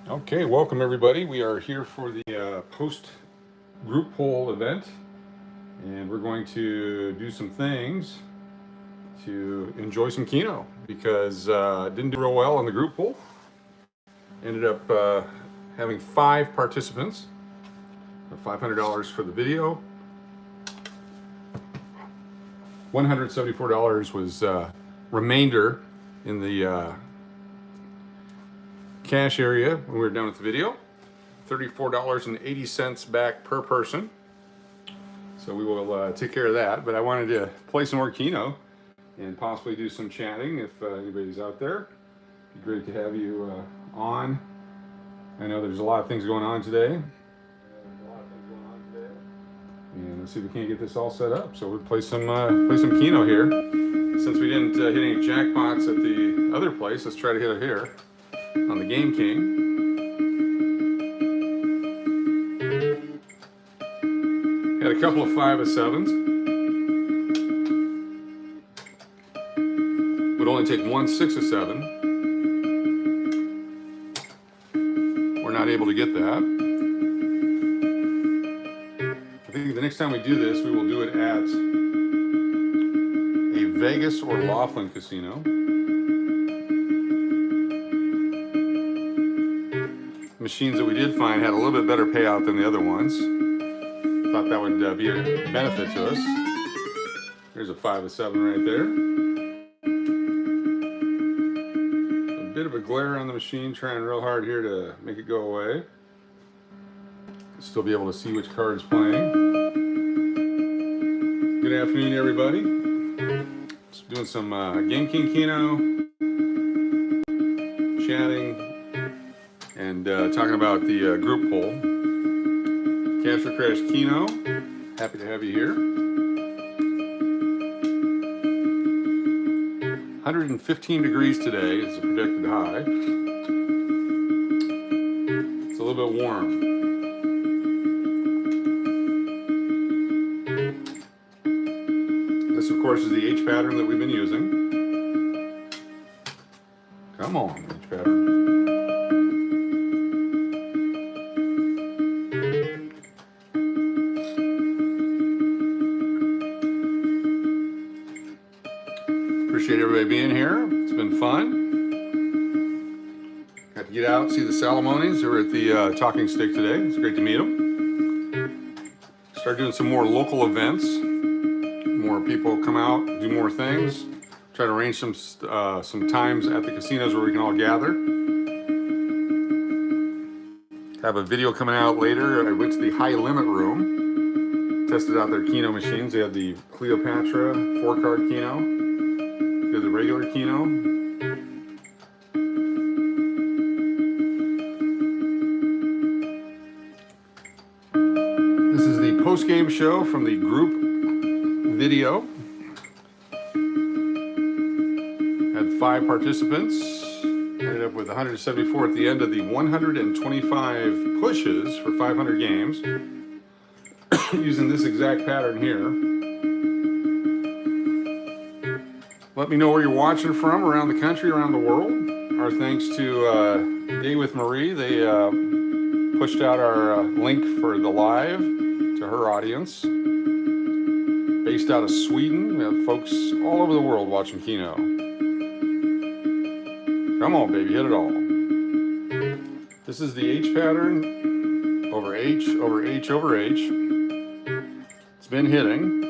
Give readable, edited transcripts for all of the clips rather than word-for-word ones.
Okay, welcome everybody. We are here for the post group poll event, and we're going to do some things to enjoy some Keno because it didn't do real well on the group poll. Ended up having 5 participants, $500 for the video. $174 was remainder in the cash area when we were done with the video. $34.80 back per person. So we will take care of that. But I wanted to play some more Keno and possibly do some chatting if anybody's out there. It'd be great to have you on. I know there's a lot of things going on today. And let's see if we can't get this all set up. So we'll play some Keno here. Since we didn't hit any jackpots at the other place, let's try to hit it here on the Game King. Had a couple of 5 of 7s. Would only take 1 6 of 7. We're not able to get that. I think the next time we do this, we will do it at a Vegas or Laughlin casino. Machines that we did find had a little bit better payout than the other ones. Thought that would be a benefit to us. There's a 5 of 7 right there. A bit of a glare on the machine, trying real hard here to make it go away. Still be able to see which card is playing. Good afternoon, everybody. Just doing some Game King Keno, chatting, and talking about the group poll. Cash or Crash Keno, happy to have you here. 115 degrees today is the predicted high. It's a little bit warm. This, of course, is the H pattern that we've been using. Come on, H pattern. Appreciate everybody being here. It's been fun. Got to get out, see the Salamonies. They were at the Talking Stick today. It's great to meet them. Start doing some more local events. More people come out, do more things. Try to arrange some times at the casinos where we can all gather. Have a video coming out later. I went to the High Limit Room. Tested out their Keno machines. They had the Cleopatra 4-card Keno. Did the regular Keno. This is the post-game show from the group video. Had 5 participants. Ended up with 174 at the end of the 125 pushes for 500 games. Using this exact pattern here. Let me know where you're watching from around the country, around the world. Our thanks to Day with Marie. They pushed out our link for the live to her audience. Based out of Sweden. We have folks all over the world watching Keno. Come on, baby, hit it all. This is the H pattern over H over H over H. It's been hitting.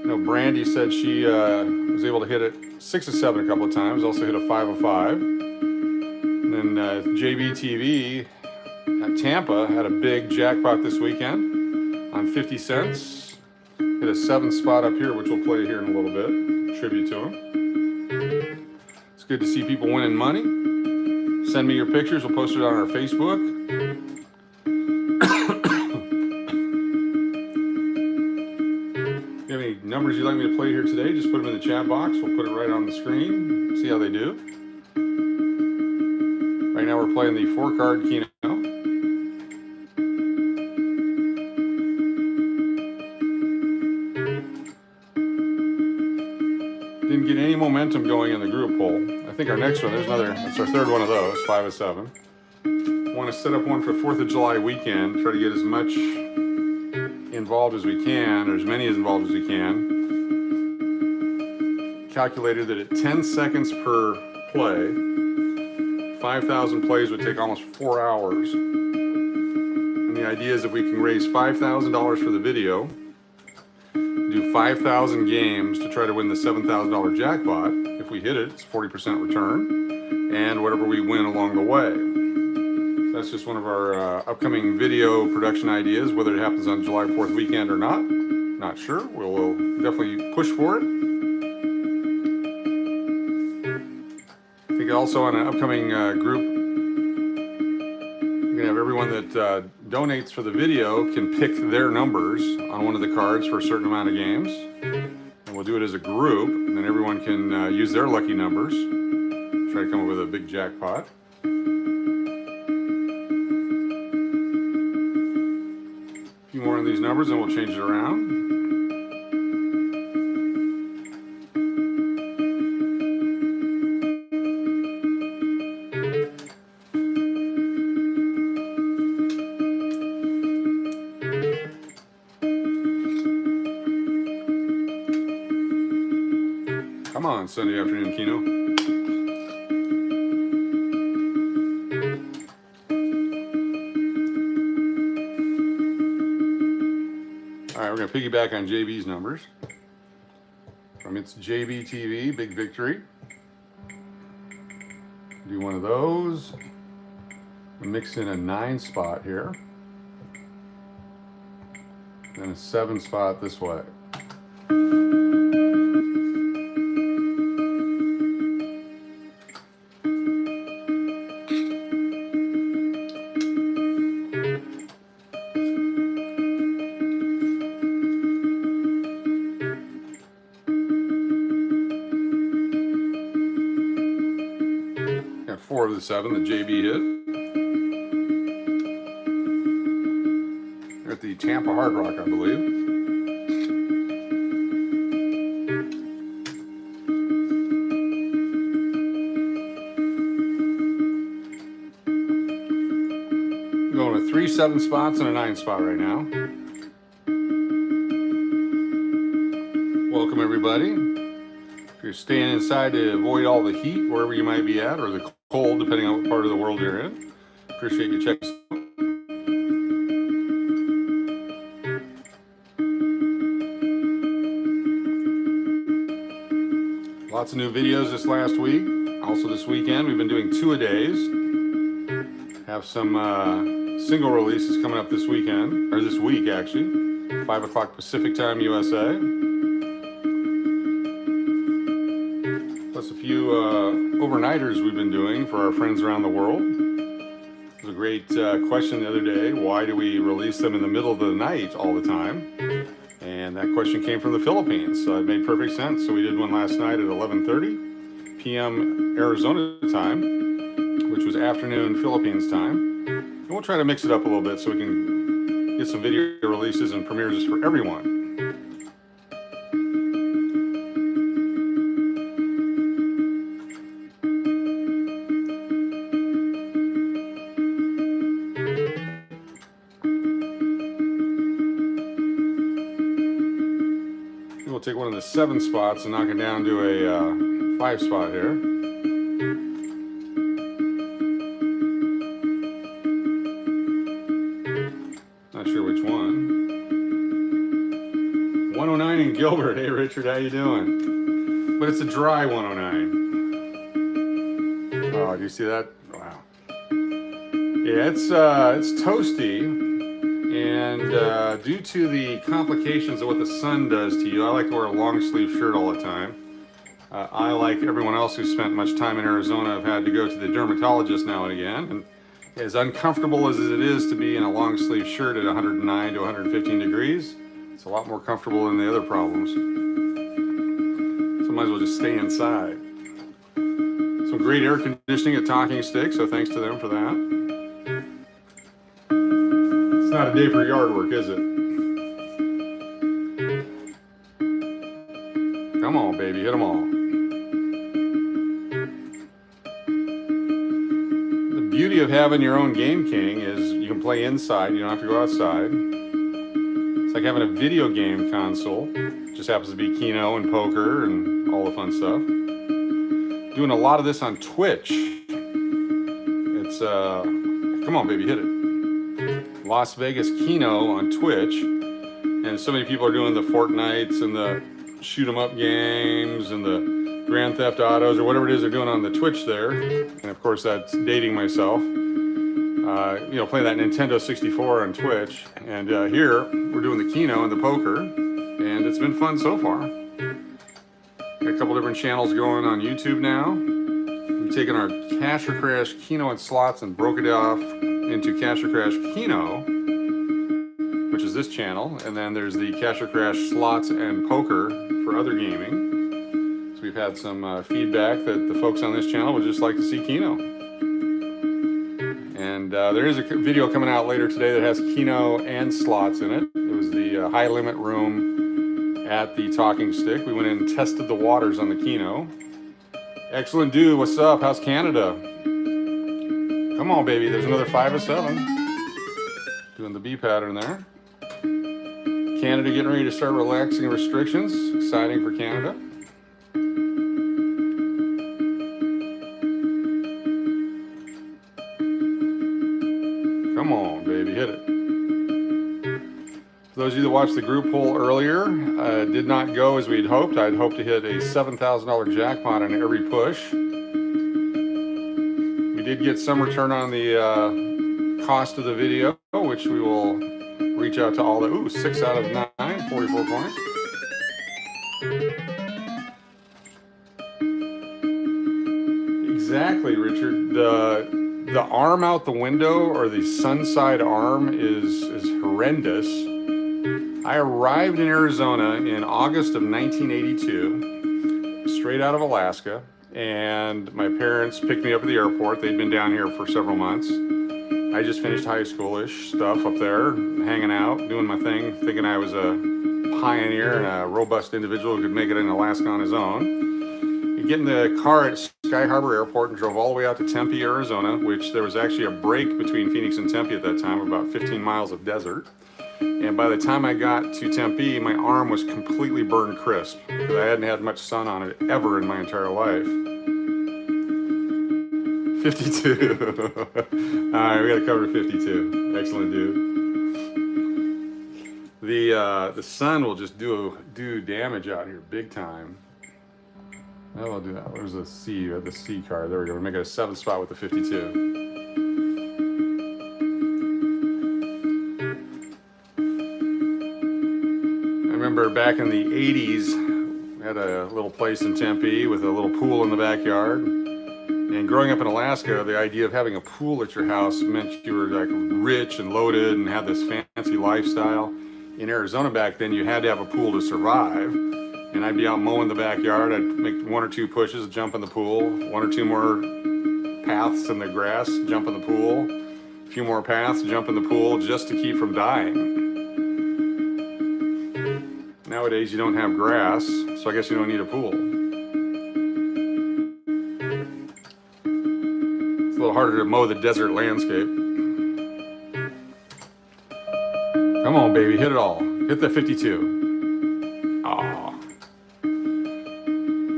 You know, Brandy said she was able to hit it 6 of 7 a couple of times. Also hit a 5 of 5. And then JBTV at Tampa had a big jackpot this weekend on 50 cents. Hit a 7th spot up here, which we'll play here in a little bit. Tribute to him. It's good to see people winning money. Send me your pictures. We'll post it on our Facebook. If you have any numbers you'd like me to play here today, just put them in the chat box. We'll put it right on the screen. See how they do. Right now we're playing the 4-card Keno. Didn't get any momentum going in the group poll. I think our next one, that's our 3rd one of those, 5 of 7. Want to set up one for 4th of July weekend, try to get as much involved as we can, or as many as involved as we can. Calculated that at 10 seconds per play, 5,000 plays would take almost 4 hours. And the idea is if we can raise $5,000 for the video, do 5,000 games to try to win the $7,000 jackpot. If we hit it, it's 40% return, and whatever we win along the way. So that's just one of our upcoming video production ideas. Whether it happens on July 4th weekend or not sure. We'll definitely push for it. I think also on an upcoming group, we're gonna have everyone that donates for the video can pick their numbers on one of the cards for a certain amount of games. And we'll do it as a group, and then everyone can use their lucky numbers. Try to come up with a big jackpot. A few more of these numbers and we'll change it around. Come on, Sunday afternoon, Keno. All right, we're going to piggyback on JB's numbers. From its JB TV, big victory. Do one of those. Mix in a 9 spot here. Then a 7 spot this way. Got 4 of the 7 that JB hit. They're at the Tampa Hard Rock, I believe. Going with 3 7 spots and a 9 spot right now. Welcome everybody. If you're staying inside to avoid all the heat wherever you might be at, or the cold depending on what part of the world you're in, appreciate you checking. Lots of new videos this last week. Also this weekend, we've been doing 2-a-days. Have some single releases coming up this weekend, or this week actually. 5 o'clock Pacific time, USA. Plus a few overnighters we've been doing for our friends around the world. It was a great question the other day. Why do we release them in the middle of the night all the time? And that question came from the Philippines, so it made perfect sense. So we did one last night at 11:30 p.m. Arizona time, which was afternoon Philippines time. And we'll try to mix it up a little bit so we can get some video releases and premieres for everyone. We'll take one of the 7 spots and knock it down to a 5 spot here. Not sure which one. 109 in Gilbert. Hey Richard, how you doing? But it's a dry 109. Oh, do you see that? Wow. Yeah, it's toasty. And due to the complications of what the sun does to you, I like to wear a long sleeve shirt all the time. I, like everyone else who's spent much time in Arizona, have had to go to the dermatologist now and again. And as uncomfortable as it is to be in a long sleeve shirt at 109 to 115 degrees, it's a lot more comfortable than the other problems. So might as well just stay inside. Some great air conditioning at Talking Stick, so thanks to them for that. It's not a day for yard work, is it? Come on, baby, hit them all. The beauty beauty of having your own Game King is you can play inside. You don't have to go outside. It's like having a video game console. It just happens to be Keno and poker and all the fun stuff. Doing a lot of this on Twitch. It's come on, baby, hit it. Las Vegas Keno on Twitch, and so many people are doing the Fortnites and the shoot 'em up games and the Grand Theft Autos or whatever it is they're doing on the Twitch there. And of course, that's dating myself. You know, playing that Nintendo 64 on Twitch, and here we're doing the Keno and the poker, and it's been fun so far. Got a couple different channels going on YouTube now. We've taken our Cash or Crash Keno and slots and broke it off into Cash or Crash Keno, which is this channel, and then there's the Cash or Crash slots and poker for other gaming. So we've had some feedback that the folks on this channel would just like to see Keno. And there is a video coming out later today that has Keno and slots in it. It was the high limit room at the Talking Stick. We went in and tested the waters on the Keno. Excellent dude, what's up? How's Canada? Come on, baby, there's another 5 of 7. Doing the B pattern there. Canada getting ready to start relaxing restrictions. Exciting for Canada. Come on, baby, hit it. For those of you that watched the group poll earlier, did not go as we'd hoped. I'd hoped to hit a $7,000 jackpot on every push. We did get some return on the cost of the video, which we will reach out to all the, 6 out of 9, 44 points. Exactly, Richard. The arm out the window, or the sun side arm, is horrendous. I arrived in Arizona in August of 1982, straight out of Alaska, and my parents picked me up at the airport. They'd been down here for several months. I just finished high schoolish stuff up there, hanging out, doing my thing, thinking I was a pioneer and a robust individual who could make it in Alaska on his own. You get in the car at Sky Harbor Airport and drove all the way out to Tempe, Arizona, which there was actually a break between Phoenix and Tempe at that time, about 15 miles of desert. And by the time I got to Tempe, my arm was completely burned crisp because I hadn't had much sun on it ever in my entire life. 52. All right, we got to cover 52. Excellent, dude. The sun will just do damage out here big time. Oh, I'll do that. Where's the C? We have the C card. There we go. We're making a 7th spot with the 52. I remember back in the 80s, we had a little place in Tempe with a little pool in the backyard. And growing up in Alaska, the idea of having a pool at your house meant you were like rich and loaded and had this fancy lifestyle. In Arizona back then, you had to have a pool to survive. And I'd be out mowing the backyard. I'd make 1 or 2 pushes, jump in the pool, 1 or 2 more paths in the grass, jump in the pool, a few more paths, jump in the pool, just to keep from dying. Nowadays, you don't have grass, so I guess you don't need a pool. It's a little harder to mow the desert landscape. Come on, baby, hit it all. Hit the 52. Aw.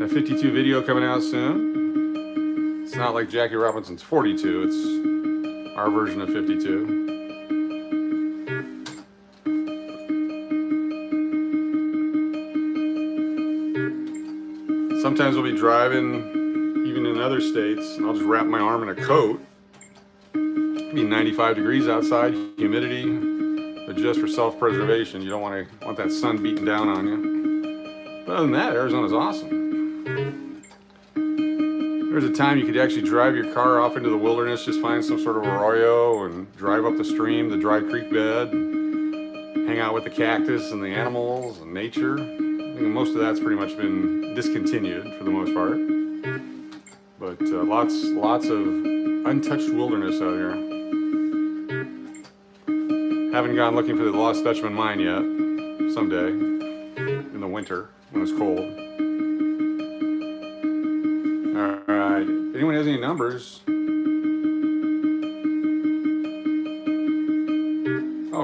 That 52 video coming out soon. It's not like Jackie Robinson's 42, it's our version of 52. Sometimes we'll be driving, even in other states, and I'll just wrap my arm in a coat. It'll be 95 degrees outside, humidity, but just for self-preservation. You don't want that sun beating down on you. But other than that, Arizona's awesome. There was a time you could actually drive your car off into the wilderness, just find some sort of arroyo and drive up the stream, the dry creek bed, and hang out with the cactus and the animals and nature. I think most of that's pretty much been discontinued for the most part. But lots of untouched wilderness out here. Haven't gone looking for the Lost Dutchman mine yet. Someday, in the winter, when it's cold. All right, anyone has any numbers?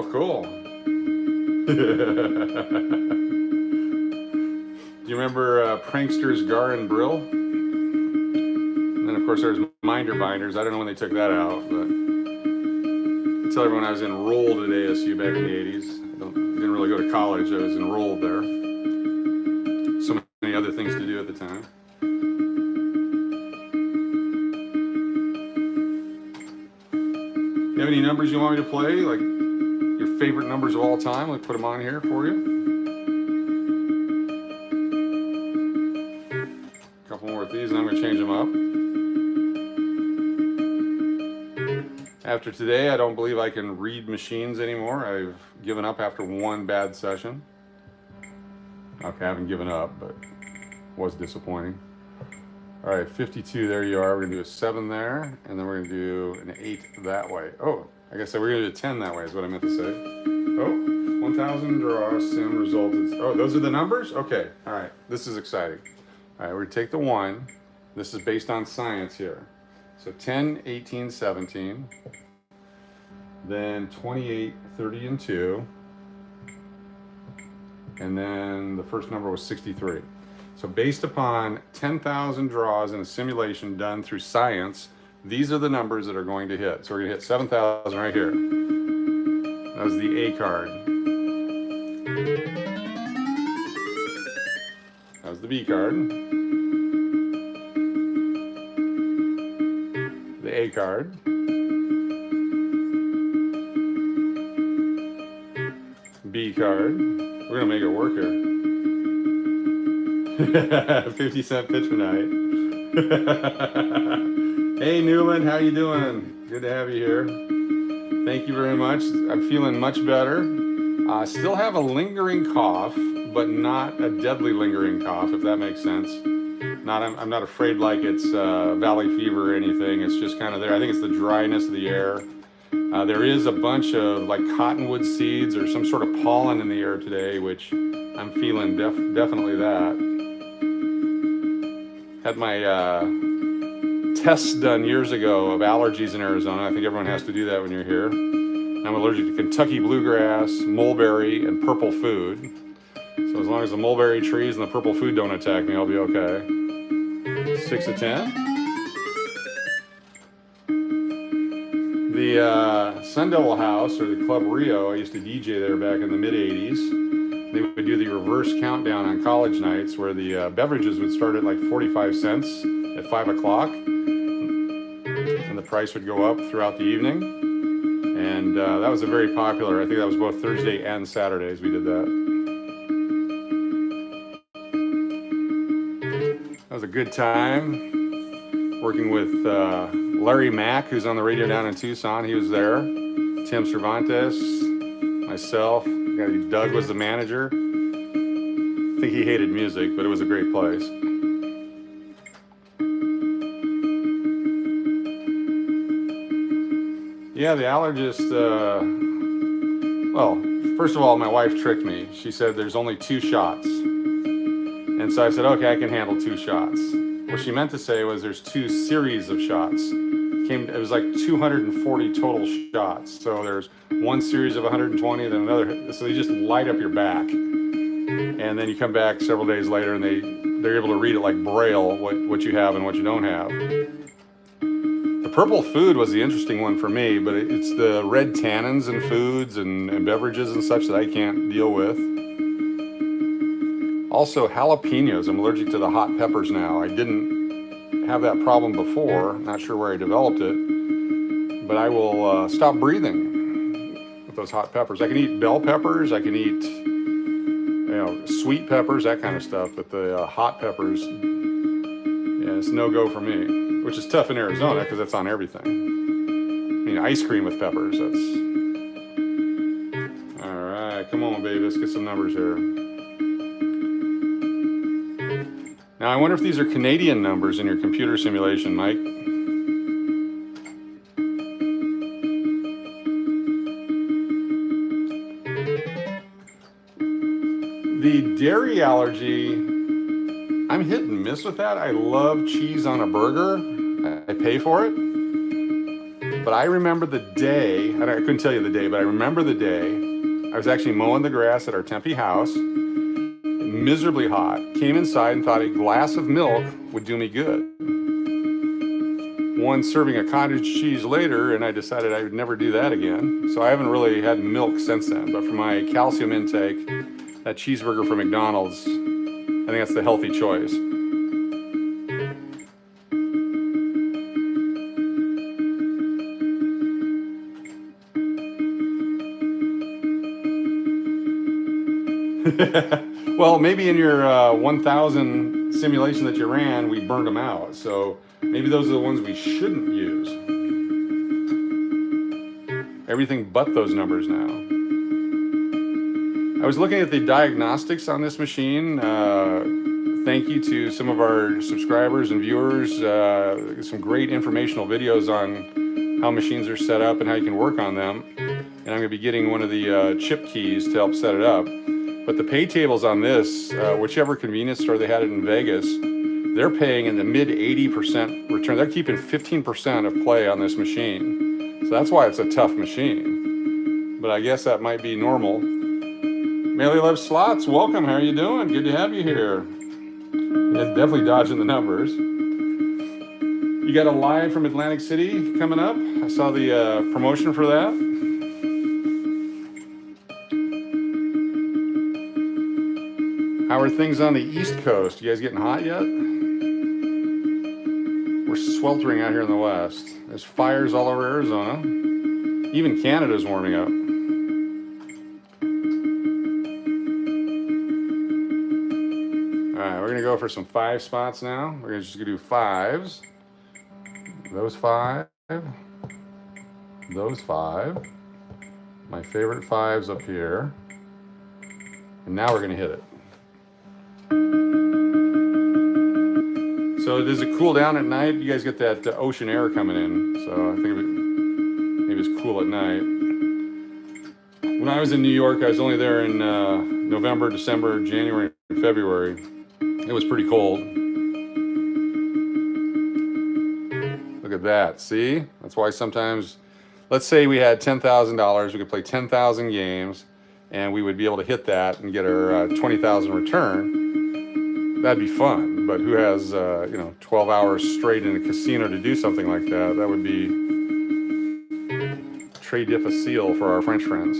Oh, cool. Do you remember Prankster's Gar and Brill? And then, of course, there's Minder Binders. I don't know when they took that out, but I tell everyone I was enrolled at ASU back in the 80s. I didn't really go to college. I was enrolled there. So many other things to do at the time. You have any numbers you want me to play? Like your favorite numbers of all time? Let's put them on here for you. A couple more with these, and I'm going to change them up. After today, I don't believe I can read machines anymore. I've given up after one bad session. Okay, I haven't given up, but it was disappointing. All right, 52, there you are. We're gonna do a 7 there, and then we're gonna do an 8 that way. Oh, I guess we're gonna do a 10 that way is what I meant to say. Oh, 1,000 draw, sim resulted. Oh, those are the numbers? Okay, all right, this is exciting. All right, we're gonna take the 1. This is based on science here. So 10, 18, 17, then 28, 30, and 2, and then the first number was 63. So based upon 10,000 draws in a simulation done through science, these are the numbers that are going to hit. So we're gonna hit 7,000 right here. That was the A card. That was the B card. The A card. B card. We're gonna make it work here. 50-cent pitch tonight. Hey Newland, how you doing? Good to have you here. Thank you very much. I'm feeling much better. Still have a lingering cough, but not a deadly lingering cough, if that makes sense. I'm not afraid like it's valley fever or anything. It's just kind of there. I think it's the dryness of the air. There is a bunch of like cottonwood seeds or some sort of pollen in the air today, which I'm feeling definitely that. Had my tests done years ago of allergies in Arizona. I think everyone has to do that when you're here. I'm allergic to Kentucky bluegrass, mulberry, and purple food. So as long as the mulberry trees and the purple food don't attack me, I'll be okay. 6 of 10. The Sun Devil House, or the Club Rio, I used to DJ there back in the mid-'80s. They would do the reverse countdown on college nights where the beverages would start at like 45 cents at 5 o'clock. And the price would go up throughout the evening. And that was a very popular, I think that was both Thursday and Saturdays we did that. That was a good time. Working with Larry Mack, who's on the radio down in Tucson. He was there. Tim Cervantes, myself. Doug was the manager. I think he hated music, but it was a great place. Yeah, the allergist, well, first of all, my wife tricked me. She said there's only 2 shots. And so I said, okay, I can handle 2 shots. What she meant to say was there's 2 series of shots. It was like 240 total shots. So there's one series of 120, then another. So they just light up your back. And then you come back several days later and they're able to read it like Braille, what you have and what you don't have. The purple food was the interesting one for me, but it's the red tannins in foods and beverages and such that I can't deal with. Also, jalapenos. I'm allergic to the hot peppers now. I didn't have that problem before. Not sure where I developed it, but I will stop breathing with those hot peppers. I can eat bell peppers. I can eat, sweet peppers, that kind of stuff. But the hot peppers, yeah, it's no go for me. Which is tough in Arizona because that's on everything. I mean, ice cream with peppers. That's all right. Come on, baby. Let's get some numbers here. Now, I wonder if these are Canadian numbers in your computer simulation, Mike. The dairy allergy, I'm hit and miss with that. I love cheese on a burger. I pay for it. But I remember the day, and I couldn't tell you the day, but I remember the day I was actually mowing the grass at our Tempe house, miserably hot, came inside and thought a glass of milk would do me good. One serving of cottage cheese later, and I decided I would never do that again. So I haven't really had milk since then. But for my calcium intake, that cheeseburger from McDonald's, I think that's the healthy choice. Well, maybe in your 1,000 simulation that you ran, we burned them out. So maybe those are the ones we shouldn't use. Everything but those numbers now. I was looking at the diagnostics on this machine. Thank you to some of our subscribers and viewers. Some great informational videos on how machines are set up and how you can work on them. And I'm going to be getting one of the chip keys to help set it up. But the pay tables on this, whichever convenience store they had it in Vegas, they're paying in the mid 80% return. They're keeping 15% of play on this machine. So that's why it's a tough machine. But I guess that might be normal. Melee Love Slots, welcome. How are you doing? Good to have you here. Yeah, definitely dodging the numbers. You got a live from Atlantic City coming up. I saw the promotion for that. How are things on the East Coast? You guys getting hot yet? We're sweltering out here in the West. There's fires all over Arizona. Even Canada's warming up. All right, we're gonna go for some 5 spots now. We're just gonna do 5s. Those 5. Those 5. My favorite 5s up here. And now we're gonna hit it. So does it cool down at night? You guys get that ocean air coming in, so I think maybe it's cool at night. When I was in New York, I was only there in November, December, January, and February. It was pretty cold. Look at that, see? That's why sometimes, let's say we had $10,000, we could play 10,000 games, and we would be able to hit that and get our 20,000 return. That'd be fun, but who has 12 hours straight in a casino to do something like that? That would be très difficile for our French friends.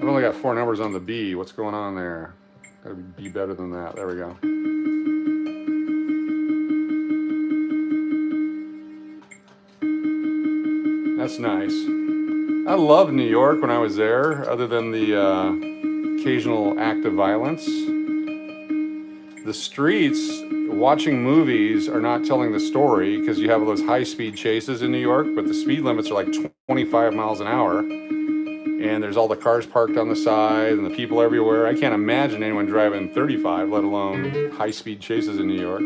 I've only got 4 numbers on the B. What's going on there? Gotta be better than that. There we go. That's nice. I loved New York when I was there, other than the occasional act of violence. The streets, watching movies, are not telling the story because you have those high-speed chases in New York, but the speed limits are like 25 miles an hour. And there's all the cars parked on the side and the people everywhere. I can't imagine anyone driving 35, let alone high-speed chases in New York.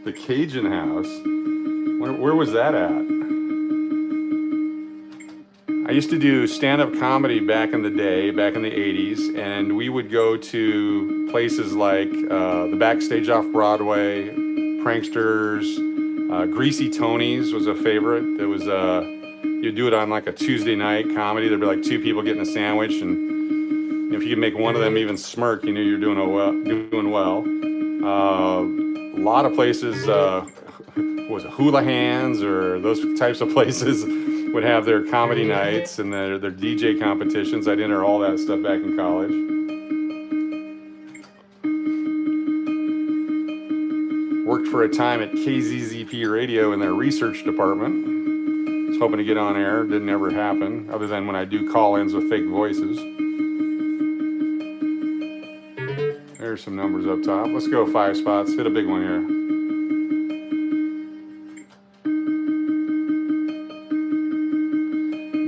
The Cajun House. Where was that at? I used to do stand-up comedy back in the day, back in the 80s, and we would go to places like the Backstage off Broadway, Pranksters, Greasy Tony's was a favorite. It was you'd do it on like a Tuesday night comedy. There'd be like 2 people getting a sandwich, and if you could make one of them even smirk, you knew you were doing well. A lot of places, was it Hula Hands or those types of places would have their comedy nights and their DJ competitions. I'd enter all that stuff back in college. Worked for a time at KZZP Radio in their research department. Was hoping to get on air. Didn't ever happen, other than when I do call-ins with fake voices. There's some numbers up top. Let's go 5 spots. Hit a big one here.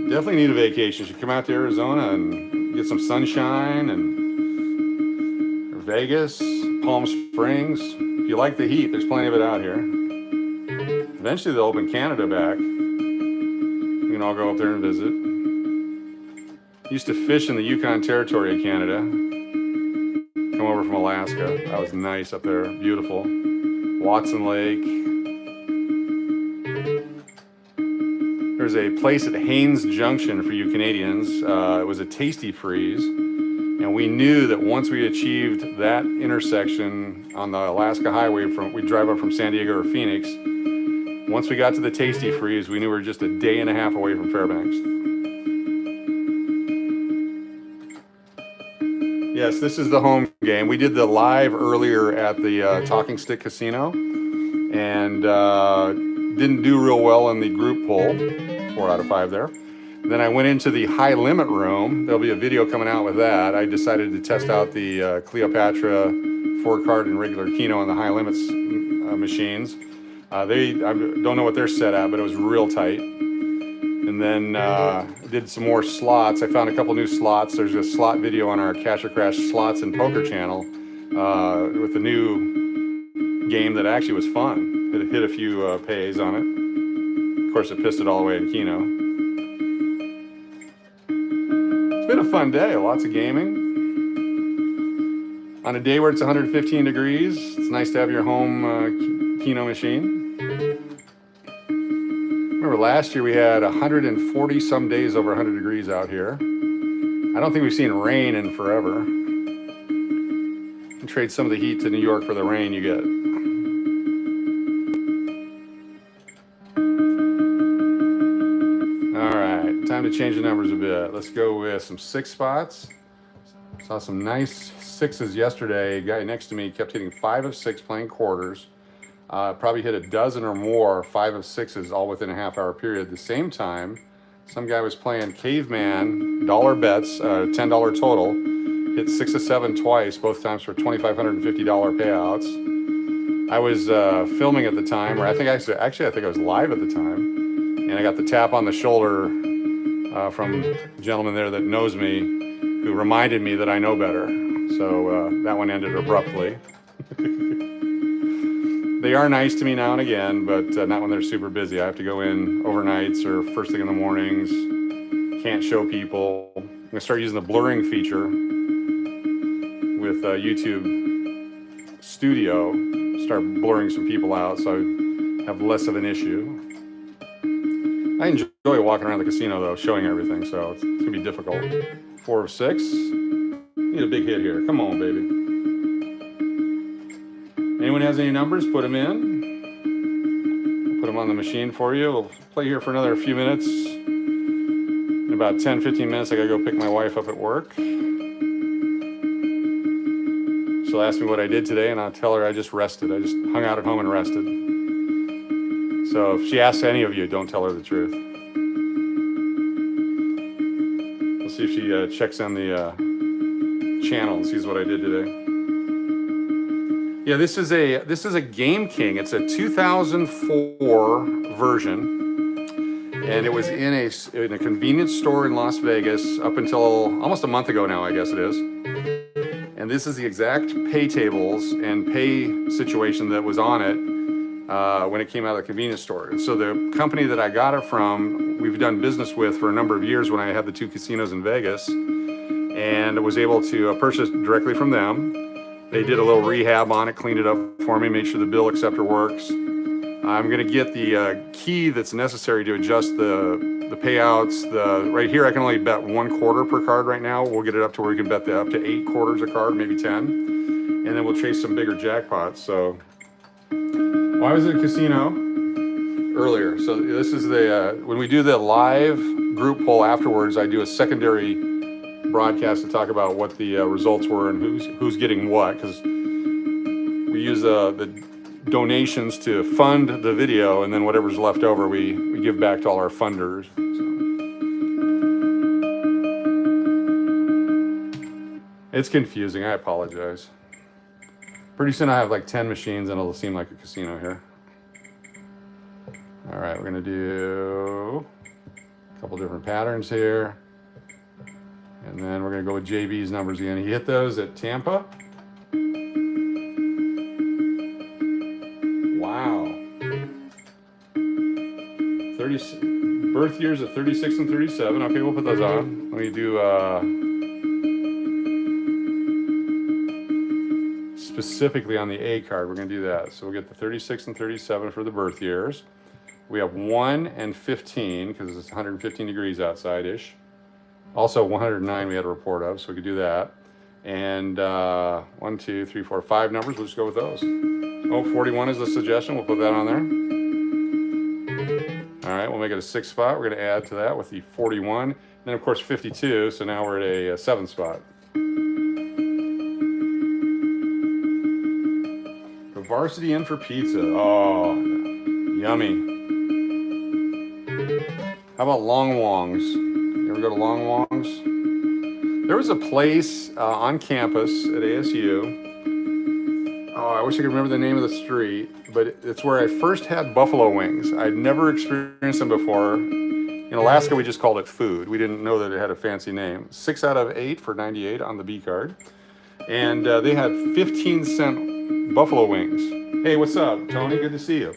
Definitely need a vacation. You should come out to Arizona and get some sunshine, and Vegas, Palm Springs. If you like the heat, there's plenty of it out here. Eventually they'll open Canada back. We can all go up there and visit. Used to fish in the Yukon Territory of Canada. come over from Alaska. That was nice up there, beautiful. Watson Lake. There's a place at Haines Junction for you Canadians. It was a Tasty Freeze. And we knew that once we achieved that intersection on the Alaska Highway, we'd drive up from San Diego or Phoenix. Once we got to the Tasty Freeze, we knew we were just a day and a half away from Fairbanks. Yes, this is the home game. We did the live earlier at the Talking Stick Casino and didn't do real well in the group poll, 4 out of 5 there. Then I went into the high limit room. There'll be a video coming out with that. I decided to test out the Cleopatra 4-card and regular Keno and the high limits machines. I don't know what they're set at, but it was real tight. And then did some more slots. I found a couple new slots. There's a slot video on our Cash or Crash Slots and Poker channel with the new game that actually was fun. It hit a few pays on it. Of course, it pissed it all away in Keno. It's been a fun day. Lots of gaming. On a day where it's 115 degrees, it's nice to have your home Keno machine. Remember last year we had 140 some days over 100 degrees out here. I don't think we've seen rain in forever. You can trade some of the heat to New York for the rain you get. All right, time to change the numbers a bit. Let's go with some 6 spots. Saw some nice 6s yesterday. A guy next to me kept hitting 5 of 6 playing quarters. Probably hit a dozen or more 5 of 6s all within a half-hour period. At the same time, some guy was playing caveman dollar bets, $10 total, hit 6 of 7 twice, both times for $2,550 payouts. I was filming at the time, or I think I was live at the time, and I got the tap on the shoulder from a gentleman there that knows me, who reminded me that I know better. So that one ended abruptly. They are nice to me now and again, but not when they're super busy. I have to go in overnights or first thing in the mornings. Can't show people. I'm going to start using the blurring feature with YouTube Studio. Start blurring some people out so I have less of an issue. I enjoy walking around the casino, though, showing everything, so it's going to be difficult. 4 of 6. Need a big hit here. Come on, baby. Anyone has any numbers, put them in. I'll put them on the machine for you. We'll play here for another few minutes. In about 10, 15 minutes, I gotta go pick my wife up at work. She'll ask me what I did today, and I'll tell her I just rested. I just hung out at home and rested. So if she asks any of you, don't tell her the truth. We'll see if she checks on the channel and sees what I did today. Yeah, this is a Game King. It's a 2004 version, and it was in a convenience store in Las Vegas up until almost a month ago now, I guess it is. And this is the exact pay tables and pay situation that was on it when it came out of the convenience store. And so the company that I got it from, we've done business with for a number of years when I had the 2 casinos in Vegas, and was able to purchase directly from them. They did a little rehab on it, cleaned it up for me, made sure the bill acceptor works. I'm gonna get the key that's necessary to adjust the payouts. Right here, I can only bet 1 quarter per card right now. We'll get it up to where we can bet up to 8 quarters a card, maybe 10. And then we'll chase some bigger jackpots. So, I was at a casino earlier. So this is when we do the live group poll afterwards, I do a secondary broadcast to talk about what the results were and who's getting what, because we use the donations to fund the video, and then whatever's left over we give back to all our funders. So. It's confusing, I apologize. Pretty soon I have like 10 machines and it'll seem like a casino here. All right, we're gonna do a couple different patterns here. And then we're going to go with JB's numbers again. He hit those at Tampa. Wow. Birth years of 36 and 37. Okay, we'll put those on. Let me do specifically on the A card, we're going to do that. So we'll get the 36 and 37 for the birth years. We have 1 and 15 because it's 115 degrees outside-ish. Also 109 we had a report of, so we could do that. And 1, 2, 3, 4, 5 numbers, we'll just go with those. Oh, 41 is the suggestion, we'll put that on there. All right, we'll make it a 6th spot. We're going to add to that with the 41. And then, of course, 52, so now we're at a 7th spot. The Varsity Inn for pizza. Oh, yummy. How about Long Wongs? You ever go to Long Wongs? There was a place on campus at ASU. Oh, I wish I could remember the name of the street, but it's where I first had buffalo wings. I'd never experienced them before. In Alaska, we just called it food. We didn't know that it had a fancy name. 6 out of 8 for 98 on the B card. And they had 15-cent buffalo wings. Hey, what's up, Tony? Good to see you.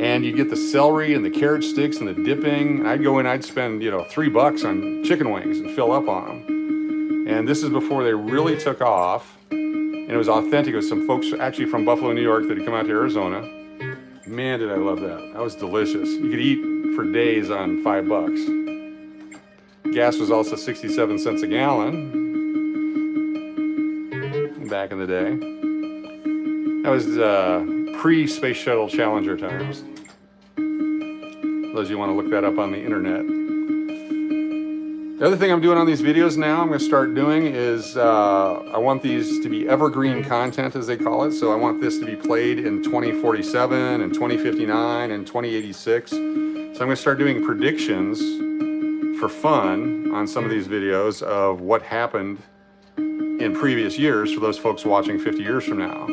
And you get the celery and the carrot sticks and the dipping. I'd go in, I'd spend, $3 on chicken wings and fill up on them. And this is before they really took off. And it was authentic. It was some folks actually from Buffalo, New York that had come out to Arizona. Man, did I love that. That was delicious. You could eat for days on $5. Gas was also 67 cents a gallon back in the day. That was pre-Space Shuttle Challenger times. Those of you want to look that up on the internet. The other thing I'm doing on these videos now, I'm going to start doing is I want these to be evergreen content, as they call it. So I want this to be played in 2047 and 2059 and 2086. So I'm going to start doing predictions for fun on some of these videos of what happened in previous years for those folks watching 50 years from now.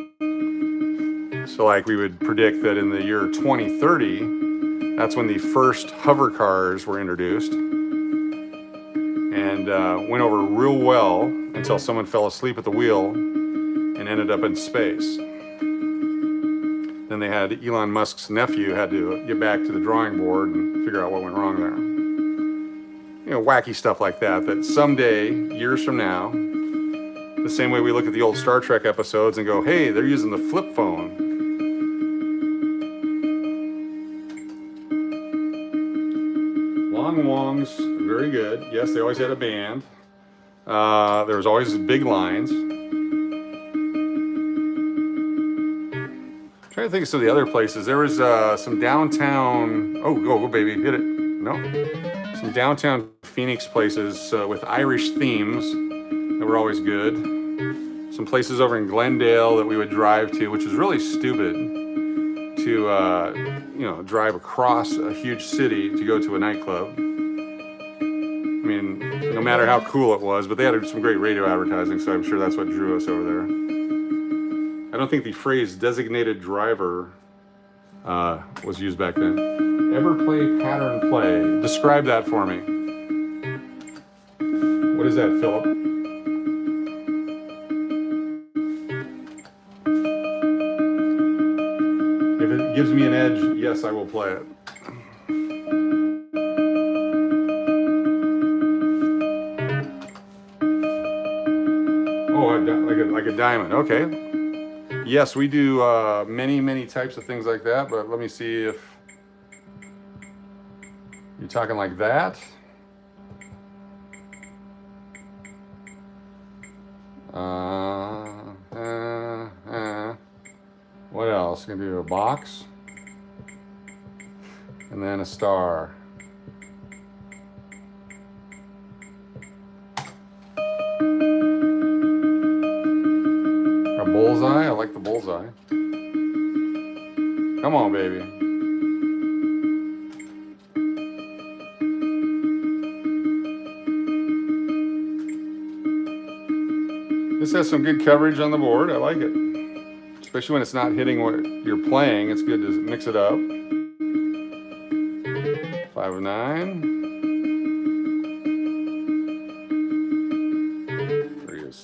So like we would predict that in the year 2030, that's when the first hover cars were introduced. And went over real well until someone fell asleep at the wheel and ended up in space. Then they had Elon Musk's nephew had to get back to the drawing board and figure out what went wrong there. Wacky stuff like that, that someday, years from now, the same way we look at the old Star Trek episodes and go, hey, they're using the flip phone. Long Wongs, very good. Yes, they always had a band. There was always big lines. I'm trying to think of some of the other places. There was some downtown, oh, go baby, hit it. No? Some downtown Phoenix places with Irish themes that were always good. Some places over in Glendale that we would drive to, which was really stupid to drive across a huge city to go to a nightclub. I mean, no matter how cool it was, but they had some great radio advertising, so I'm sure that's what drew us over there. I don't think the phrase designated driver was used back then. Ever play pattern play? Describe that for me. What is that, Philip? If it gives me an edge, yes, I will play it. Oh, like a diamond. Okay. Yes, we do many types of things like that, but let me see if you're talking like that. What else? Gonna do a box and then a star. A bullseye. I like the bullseye. Come on, baby. This has some good coverage on the board. I like it. Especially when it's not hitting what you're playing. It's good to mix it up. 5 of 9. 3 of 6.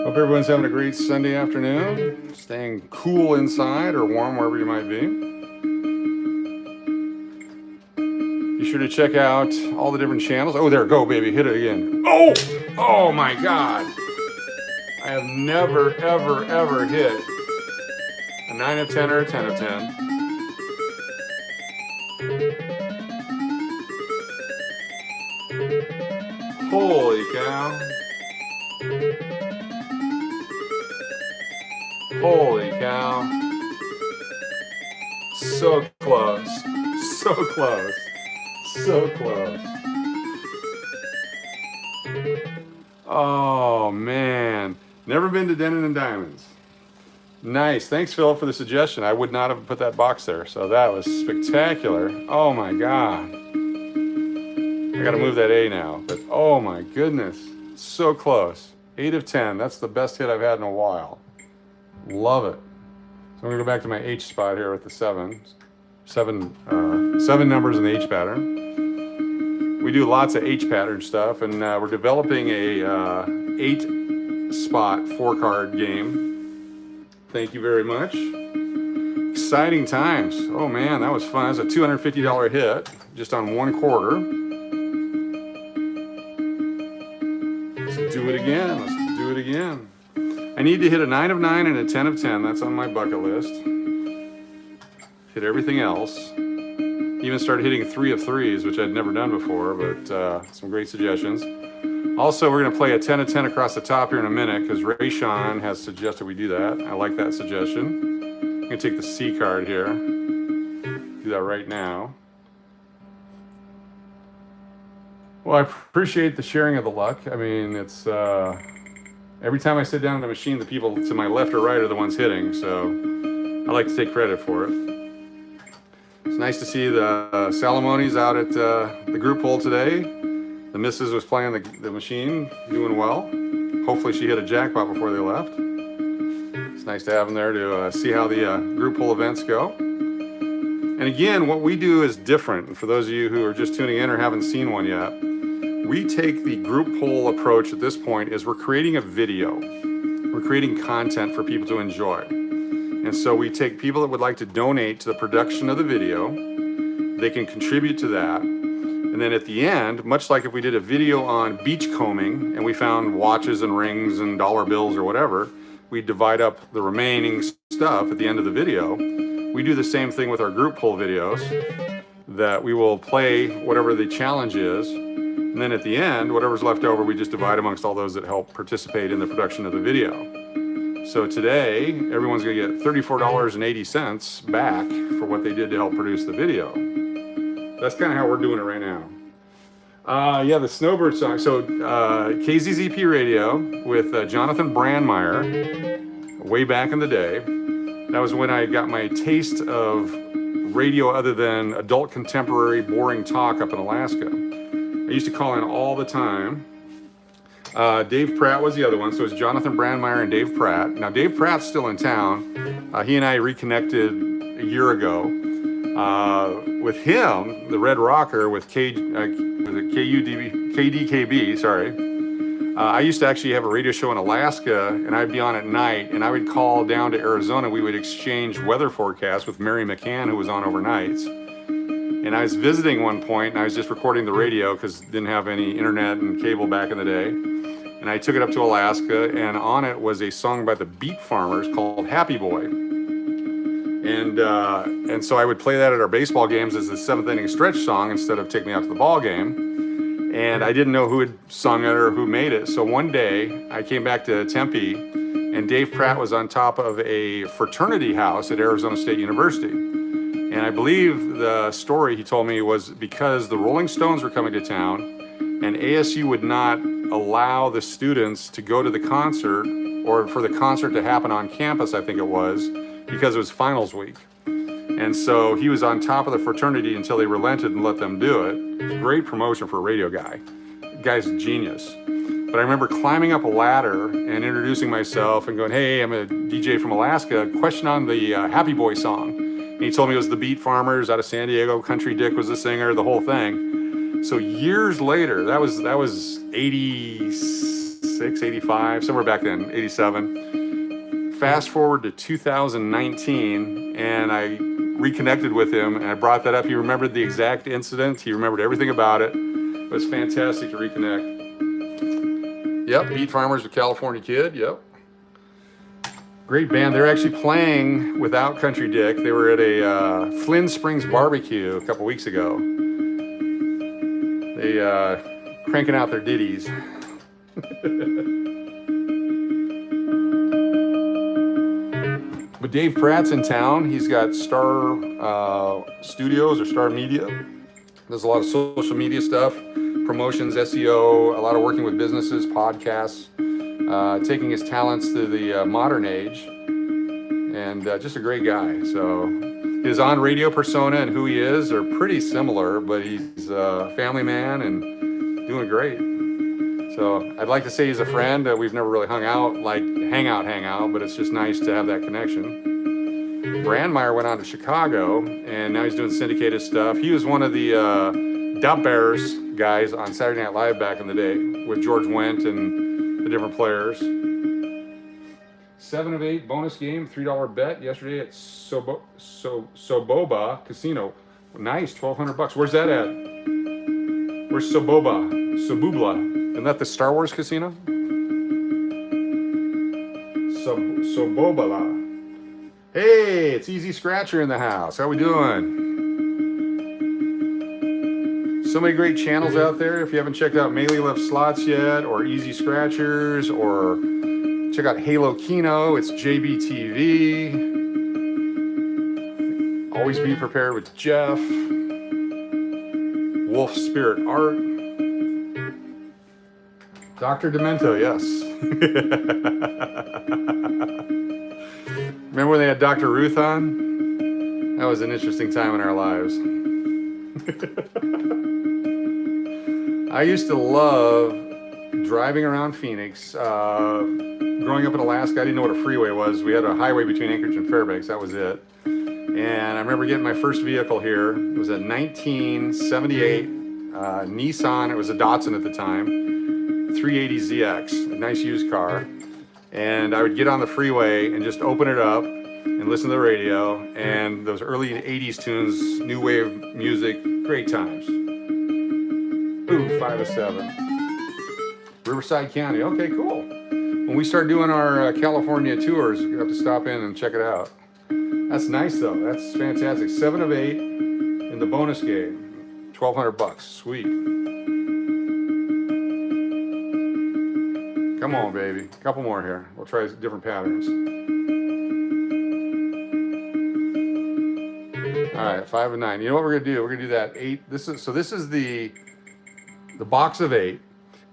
Hope everyone's having a great Sunday afternoon. Staying cool inside or warm wherever you might be. Be sure to check out all the different channels. Oh, there, go, baby. Hit it again. Oh! Oh, my God. I have never, ever, ever hit a 9 of 10 or a 10 of 10. Holy cow. Holy cow. So close. So close. So close. Oh, man. Never been to Denon and Diamonds. Nice. Thanks, Philip, for the suggestion. I would not have put that box there. So that was spectacular. Oh, my God. I got to move that A now. But, oh, my goodness. So close. 8 of 10. That's the best hit I've had in a while. Love it. So I'm going to go back to my H spot here with the 7. Seven numbers in the H pattern. We do lots of H pattern stuff, and we're developing a 8-spot 4-card game. Thank you very much. Exciting times. Oh man, that was fun. That's a $250 hit just on 1 quarter. Let's do it again. Let's do it again. I need to hit a 9 of 9 and a 10 of 10. That's on my bucket list. Hit everything else. Even started hitting 3 of 3s, which I'd never done before, but some great suggestions. Also, we're going to play a 10 of 10 across the top here in a minute because Rayshawn has suggested we do that. I like that suggestion. I'm going to take the C card here. Do that right now. Well, I appreciate the sharing of the luck. I mean, it's every time I sit down at the machine, the people to my left or right are the ones hitting, so I like to take credit for it. It's nice to see the Salamonis out at the group poll today. The missus was playing the machine, doing well. Hopefully she hit a jackpot before they left. It's nice to have them there to see how the group poll events go. And again, what we do is different. And for those of you who are just tuning in or haven't seen one yet, we take the group poll approach at this point is we're creating a video. We're creating content for people to enjoy. And so we take people that would like to donate to the production of the video. They can contribute to that. And then at the end, much like if we did a video on beachcombing and we found watches and rings and dollar bills or whatever, we divide up the remaining stuff at the end of the video. We do the same thing with our group poll videos, that we will play whatever the challenge is. And then at the end, whatever's left over, we just divide amongst all those that help participate in the production of the video. So today, everyone's going to get $34.80 back for what they did to help produce the video. That's kind of how we're doing it right now. Yeah, the Snowbird song. So KZZP Radio with Jonathan Brandmeier way back in the day. That was when I got my taste of radio other than adult contemporary boring talk up in Alaska. I used to call in all the time. Dave Pratt was the other one, so it was Jonathan Brandmeier and Dave Pratt. Now, Dave Pratt's still in town. He and I reconnected a year ago. With him, the Red Rocker with KDKB, sorry. I used to actually have a radio show in Alaska, and I'd be on at night, and I would call down to Arizona. We would exchange weather forecasts with Mary McCann, who was on overnights. And I was visiting one point, and I was just recording the radio because didn't have any internet and cable back in the day. And I took it up to Alaska, and on it was a song by the Beat Farmers called Happy Boy. And so I would play that at our baseball games as the 7th inning stretch song instead of Take Me Out to the Ball Game. And I didn't know who had sung it or who made it. So one day I came back to Tempe, and Dave Pratt was on top of a fraternity house at Arizona State University. And I believe the story he told me was because the Rolling Stones were coming to town, and ASU would not allow the students to go to the concert, or for the concert to happen on campus, I think it was, because it was finals week. And so he was on top of the fraternity until they relented and let them do it. Great promotion for a radio guy. The guy's a genius. But I remember climbing up a ladder and introducing myself and going, hey, I'm a DJ from Alaska. Question on the Happy Boy song. And he told me it was the Beat Farmers out of San Diego. Country Dick was the singer, the whole thing. So years later, that was 86, 85, somewhere back then, 87. Fast forward to 2019, and I reconnected with him, and I brought that up. He remembered the exact incident. He remembered everything about it. It was fantastic to reconnect. Yep, Beat Farmers with California Kid. Yep. Great band. They're actually playing without Country Dick. They were at a Flynn Springs barbecue a couple weeks ago. They cranking out their ditties. But Dave Pratt's in town. He's got Star Studios or Star Media. Does a lot of social media stuff, promotions, SEO, a lot of working with businesses, podcasts, taking his talents to the modern age, and just a great guy. So his on-radio persona and who he is are pretty similar, but he's a family man and doing great. So I'd like to say he's a friend. We've never really hung out, like hang out, but it's just nice to have that connection. Brandmeier went on to Chicago, and now he's doing syndicated stuff. He was one of the Dub Bears guys on Saturday Night Live back in the day with George Wendt and the different players. 7 of 8 bonus game, $3 bet yesterday at Soboba Casino. Nice, $1,200. Where's that at? Where's Soboba? Sobubla. Isn't that the Star Wars casino? Sobobala. Hey, it's Easy Scratcher in the house. How we doing? So many great channels out there. If you haven't checked out Melee Left Slots yet, or Easy Scratchers, or check out Halo Keno, it's JBTV. Always Be Prepared with Jeff. Wolf Spirit Art. Dr. Demento, yes. Remember when they had Dr. Ruth on? That was an interesting time in our lives. I used to love driving around Phoenix. Growing up in Alaska, I didn't know what a freeway was. We had a highway between Anchorage and Fairbanks. That was it. And I remember getting my first vehicle here. It was a 1978 Nissan. It was a Datsun at the time. 380ZX, a nice used car. And I would get on the freeway and just open it up and listen to the radio. And those early 80s tunes, new wave music, great times. Ooh, 5 of 7. Riverside County. Okay, cool. When we start doing our California tours, we have to stop in and check it out. That's nice though. That's fantastic. 7 of 8 in the bonus game. $1,200. Sweet. Come on, baby. A couple more here. We'll try different patterns. All right, 5 of 9. You know what we're gonna do? We're gonna do that 8. This is the box of 8,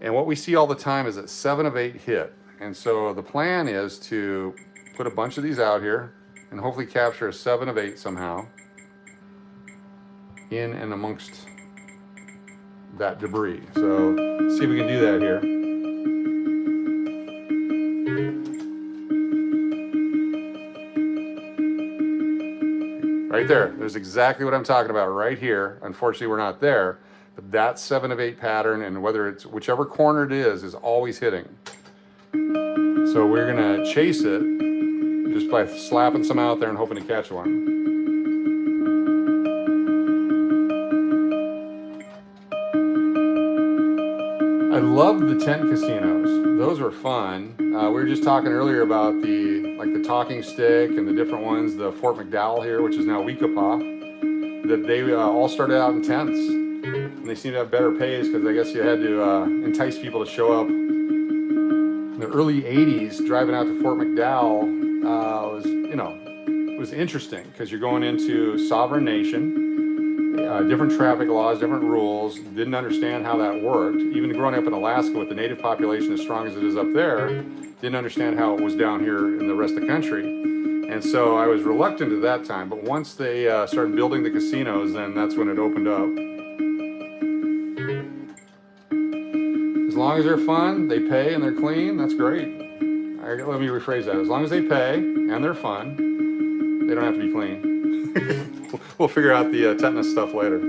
and what we see all the time is that 7 of 8 hit. And so the plan is to put a bunch of these out here and hopefully capture a 7 of 8 somehow in and amongst that debris. So see if we can do that here. Right there. There's exactly what I'm talking about right here. Unfortunately, we're not there, but that 7 of 8 pattern, and whether it's whichever corner it is always hitting. So we're gonna chase it just by slapping some out there and hoping to catch one. I love the tent casinos. Those are fun. We were just talking earlier about the talking stick and the different ones, the Fort McDowell here, which is now Weekapaw, that they all started out in tents. And they seem to have better pays because I guess you had to entice people to show up. In the early 80s, driving out to Fort McDowell was interesting because you're going into sovereign nation, different traffic laws, different rules, didn't understand how that worked. Even growing up in Alaska with the native population as strong as it is up there, didn't understand how it was down here in the rest of the country. And so I was reluctant at that time, but once they started building the casinos, then that's when it opened up. As long as they're fun, they pay, and they're clean, that's great. Let me rephrase that. As long as they pay and they're fun, they don't have to be clean. We'll figure out the tetanus stuff later.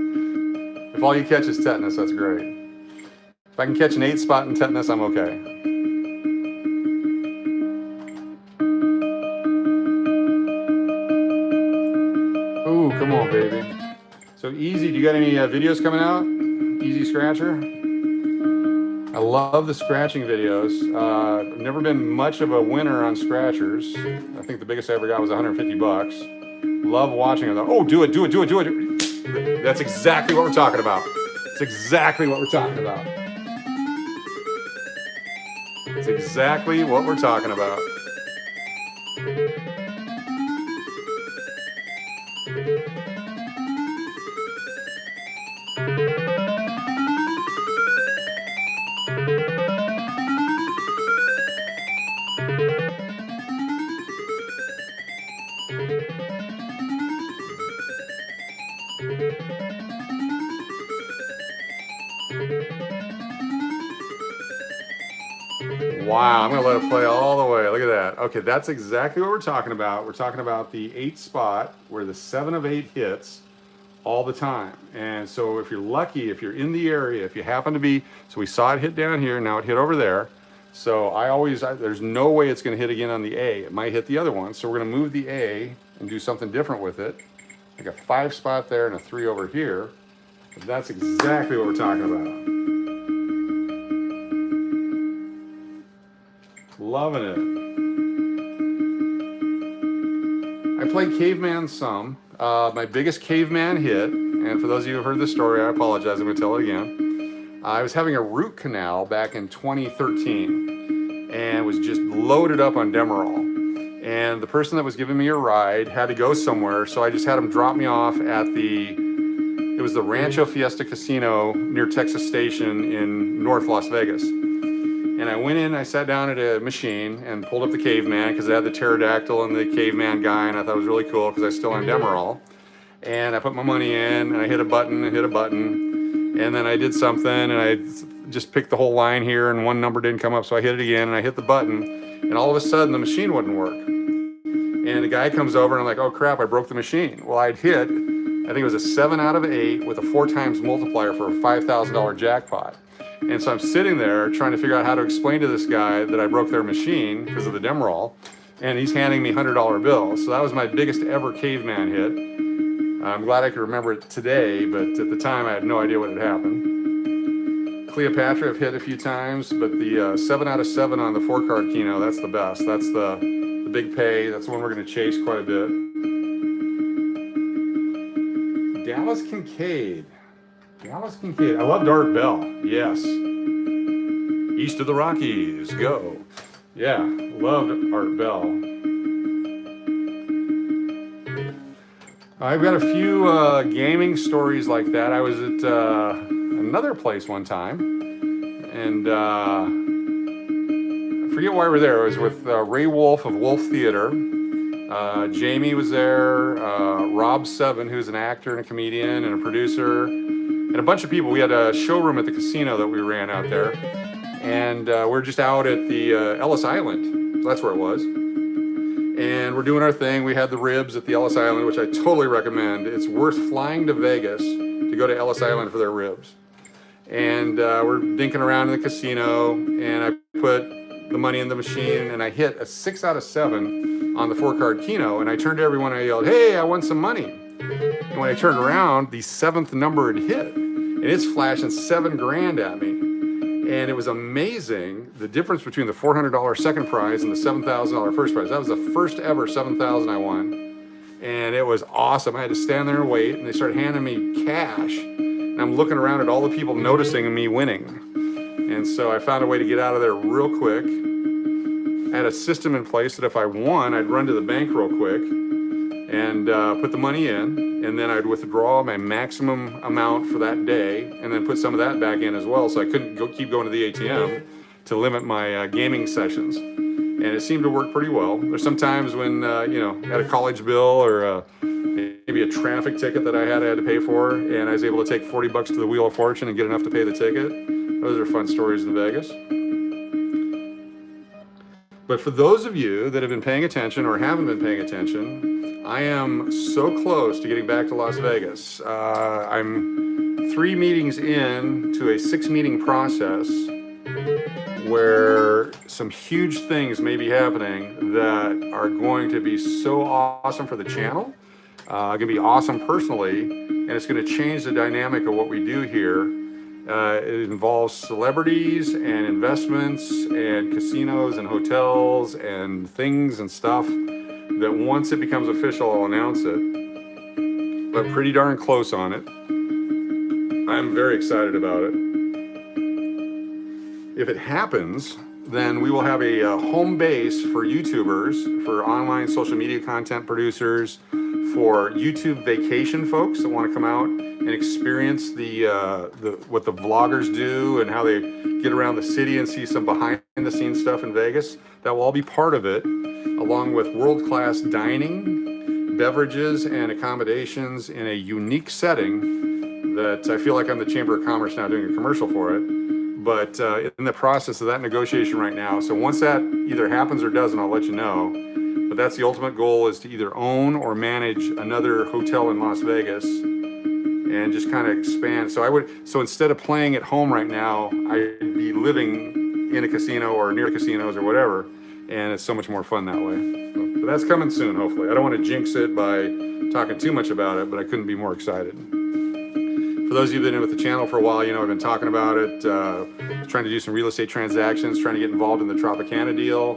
If all you catch is tetanus, that's great. If I can catch an 8 spot in tetanus, I'm okay. Ooh, Easy, do you got any videos coming out? Easy Scratcher? I love the scratching videos. I've never been much of a winner on scratchers. I think the biggest I ever got was 150 bucks. Love watching them. Oh, do it. That's exactly what we're talking about. It's exactly what we're talking about. It's exactly what we're talking about. Wow, I'm gonna let it play all the way. Look at that. Okay, that's exactly what we're talking about. We're talking about the 8 spot where the 7 of 8 hits all the time. And so if you're lucky, if you're in the area, if you happen to be, so we saw it hit down here, now it hit over there. So there's no way it's gonna hit again on the A. It might hit the other one. So we're gonna move the A and do something different with it. Like a 5 spot there and a 3 over here. But that's exactly what we're talking about. Loving it. I play Caveman some. My biggest Caveman hit, and for those of you who have heard the story, I apologize, I'm gonna tell it again. I was having a root canal back in 2013 and was just loaded up on Demerol. And the person that was giving me a ride had to go somewhere, so I just had him drop me off at it was the Rancho Fiesta Casino near Texas Station in North Las Vegas. And I went in, I sat down at a machine and pulled up the Caveman because it had the pterodactyl and the Caveman guy, and I thought it was really cool because I was still on Demerol. And I put my money in, and I hit a button, and then I did something, and I just picked the whole line here, and one number didn't come up, so I hit it again, and I hit the button, and all of a sudden the machine wouldn't work. And the guy comes over, and I'm like, oh crap, I broke the machine. Well, I'd hit, I think it was a 7 out of 8 with a 4 times multiplier for a $5,000 jackpot. And so I'm sitting there trying to figure out how to explain to this guy that I broke their machine because of the Demerol, and he's handing me $100 bills. So that was my biggest ever Caveman hit. I'm glad I could remember it today, but at the time I had no idea what had happened. Cleopatra I've hit a few times, but the 7 out of 7 on the 4-card Keno, that's the best. That's the big pay. That's the one we're going to chase quite a bit. Dallas Kincaid. Dallas Kincaid. I loved Art Bell. Yes. East of the Rockies. Go. Yeah. Loved Art Bell. I've got a few gaming stories like that. I was at another place one time, and I forget why we were there. I was with Ray Wolf of Wolf Theater. Jamie was there. Rob Seven, who's an actor and a comedian and a producer, and a bunch of people. We had a showroom at the casino that we ran out there, and we're just out at the Ellis Island. That's where it was. And we're doing our thing. We had the ribs at the Ellis Island, which I totally recommend. It's worth flying to Vegas to go to Ellis Island for their ribs. And we're dinking around in the casino, and I put the money in the machine, and I hit a 6 out of 7 on the 4-card Keno, and I turned to everyone and I yelled, hey, I won some money. And when I turned around, the 7th number had hit, and it's flashing $7 grand at me. And it was amazing, the difference between the $400 second prize and the $7,000 first prize. That was the first ever $7,000 I won. And it was awesome. I had to stand there and wait, and they started handing me cash. And I'm looking around at all the people noticing me winning. And so I found a way to get out of there real quick. I had a system in place that if I won, I'd run to the bank real quick and put the money in. And then I'd withdraw my maximum amount for that day and then put some of that back in as well, so I couldn't keep going to the ATM to limit my gaming sessions. And it seemed to work pretty well. There's some times when, I had a college bill or maybe a traffic ticket that I had to pay for, and I was able to take 40 bucks to the Wheel of Fortune and get enough to pay the ticket. Those are fun stories in Vegas. But for those of you that have been paying attention or haven't been paying attention, I am so close to getting back to Las Vegas. I'm 3 meetings in to a 6-meeting process where some huge things may be happening that are going to be so awesome for the channel. Going to be awesome personally, and it's going to change the dynamic of what we do here. It involves celebrities and investments and casinos and hotels and things and stuff that once it becomes official, I'll announce it. But pretty darn close on it. I'm very excited about it. If it happens, then we will have a home base for YouTubers, for online social media content producers, for YouTube vacation folks that want to come out and experience what the vloggers do and how they get around the city and see some behind the scenes stuff in Vegas. That will all be part of it, along with world-class dining, beverages, and accommodations in a unique setting that I feel like I'm the Chamber of Commerce now doing a commercial for it. But in the process of that negotiation right now. So once that either happens or doesn't, I'll let you know. But that's the ultimate goal, is to either own or manage another hotel in Las Vegas and just kind of expand. So instead of playing at home right now, I'd be living in a casino or near casinos or whatever. And it's so much more fun that way. But that's coming soon, hopefully. I don't want to jinx it by talking too much about it, but I couldn't be more excited. For those of you who've been in with the channel for a while, you know I've been talking about it, trying to do some real estate transactions, trying to get involved in the Tropicana deal.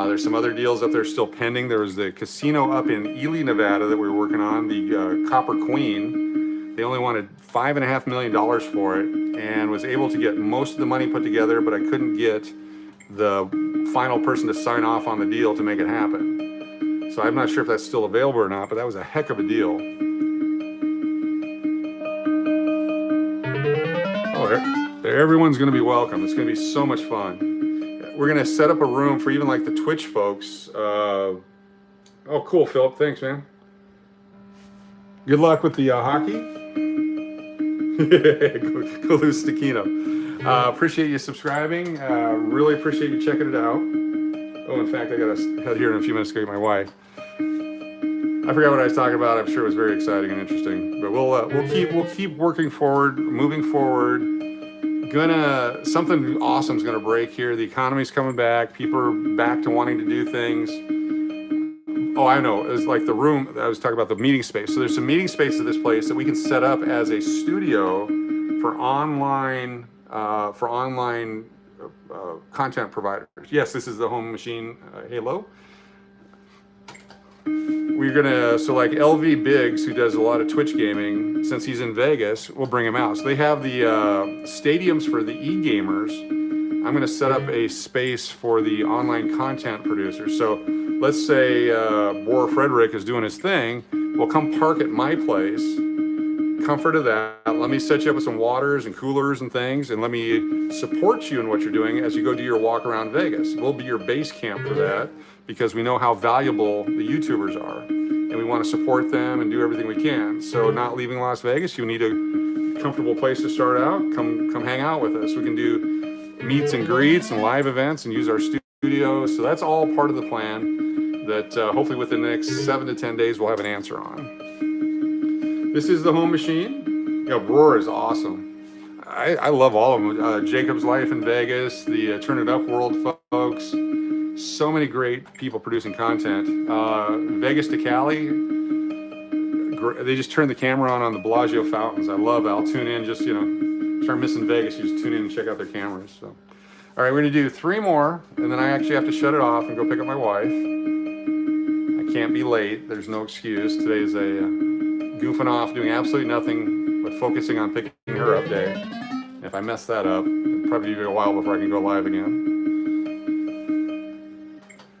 There's some other deals up there still pending. There was the casino up in Ely, Nevada that we were working on, the Copper Queen. They only wanted $5.5 million for it and was able to get most of the money put together, but I couldn't get the final person to sign off on the deal to make it happen. So I'm not sure if that's still available or not, but that was a heck of a deal. Everyone's going to be welcome. It's going to be so much fun. We're going to set up a room for even like the Twitch folks. Oh, cool, Philip. Thanks, man. Good luck with the hockey. Go lose to KENO. Appreciate you subscribing. Really appreciate you checking it out. Oh, in fact, I got to head here in a few minutes to get my wife. I forgot what I was talking about. I'm sure it was very exciting and interesting. But we'll keep working forward, moving forward. Something awesome is gonna break here. The economy's coming back. People are back to wanting to do things. Oh, I know. It's like the room I was talking about, the meeting space. So there's some meeting space at this place that we can set up as a studio for online content providers. Yes, this is the home machine. Halo. We're gonna, so like LV Biggs, who does a lot of Twitch gaming, since he's in Vegas, we'll bring him out. So they have the stadiums for the e-gamers. I'm gonna set up a space for the online content producers. So let's say Boar Frederick is doing his thing. Well, come park at my place, comfort of that. Let me set you up with some waters and coolers and things, and let me support you in what you're doing as you go do your walk around Vegas. We'll be your base camp for that, because we know how valuable the YouTubers are, and we want to support them and do everything we can. So not leaving Las Vegas, you need a comfortable place to start out. Come hang out with us. We can do meets and greets and live events and use our studio. So that's all part of the plan that hopefully within the next 7 to 10 days we'll have an answer on. This is the home machine. You know, Roar is awesome. I love all of them. Jacob's Life in Vegas, the Turn It Up World folks. So many great people producing content. Vegas to Cali, they just turned the camera on the Bellagio fountains. I'll tune in, just, start missing Vegas, you just tune in and check out their cameras. So, all right, we're gonna do 3 more, and then I actually have to shut it off and go pick up my wife. I can't be late, there's no excuse. Today's a goofing off, doing absolutely nothing, but focusing on picking her up day. And if I mess that up, it'll probably be a while before I can go live again.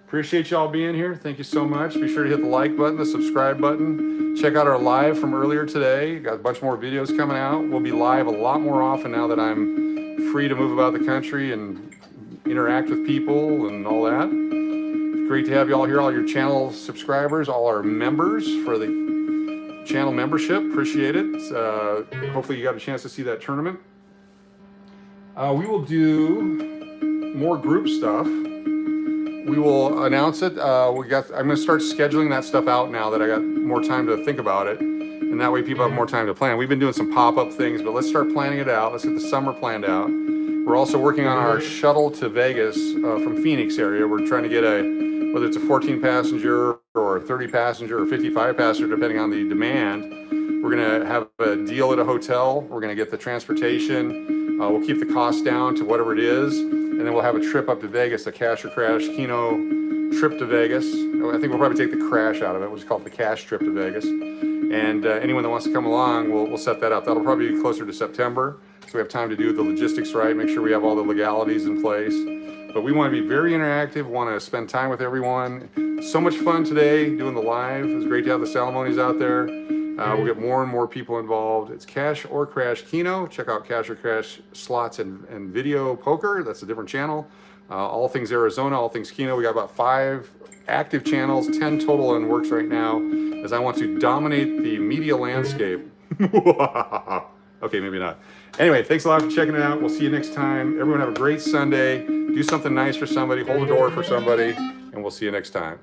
Appreciate y'all being here. Thank you so much. Be sure to hit the like button, the subscribe button. Check out our live from earlier today. Got a bunch more videos coming out. We'll be live a lot more often now that I'm free to move about the country and interact with people and all that. It's great to have you all here, all your channel subscribers, all our members for the channel membership. Appreciate it. Hopefully you got a chance to see that tournament. We will do more group stuff. We will announce it. I'm going to start scheduling that stuff out now that I got more time to think about it. And that way people have more time to plan. We've been doing some pop-up things, but let's start planning it out. Let's get the summer planned out. We're also working on our shuttle to Vegas from Phoenix area. We're trying to get a whether it's a 14 passenger or a 30 passenger or 55 passenger, depending on the demand. We're gonna have a deal at a hotel. We're gonna get the transportation. We'll keep the cost down to whatever it is, and then we'll have a trip up to Vegas, a Cash or Crash Keno trip to Vegas. I think we'll probably take the crash out of it. We'll just call it the cash trip to Vegas. And anyone that wants to come along, we'll set that up. That'll probably be closer to September, so we have time to do the logistics right, make sure we have all the legalities in place. But we want to be very interactive, want to spend time with everyone. So much fun today doing the live. It was great to have the ceremonies out there. We'll get more and more people involved. It's Cash or Crash Keno. Check out Cash or Crash slots and video poker. That's a different channel. All things Arizona, all things Keno. We got about 5 active channels, 10 total in works right now, as I want to dominate the media landscape. Okay, maybe not. Anyway, thanks a lot for checking it out. We'll see you next time. Everyone have a great Sunday. Do something nice for somebody. Hold a door for somebody. And we'll see you next time.